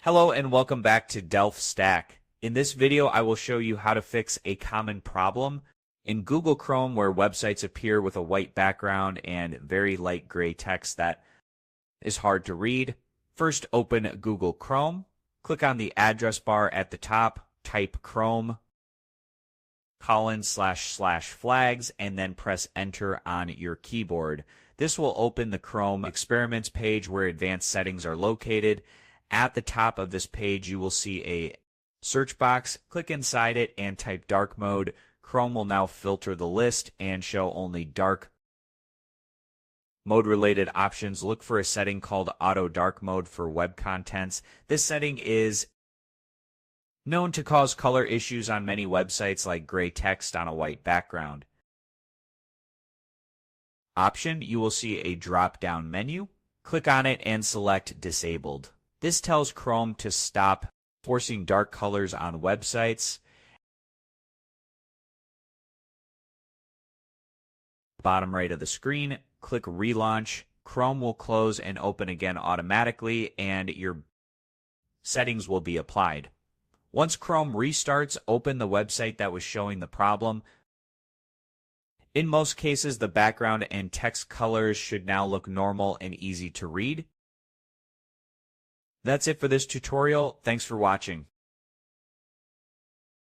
Hello and welcome back to Delph Stack. In this video, I will show you how to fix a common problem in Google Chrome where websites appear with a white background and very light gray text that is hard to read. First, open Google Chrome. Click on the address bar at the top, type Chrome, ://flags, and then press enter on your keyboard. This will open the Chrome experiments page where advanced settings are located. At the top of this page, you will see a search box. Click inside it and type dark mode. Chrome will now filter the list and show only dark mode related options. Look for a setting called auto dark mode for web contents. This setting is known to cause color issues on many websites like gray text on a white background. You will see a drop-down menu. Click on it and select disabled. This tells Chrome to stop forcing dark colors on websites. Bottom right of the screen, click relaunch. Chrome will close and open again automatically, and your settings will be applied. Once Chrome restarts, open the website that was showing the problem. In most cases, the background and text colors should now look normal and easy to read. That's it for this tutorial. Thanks for watching.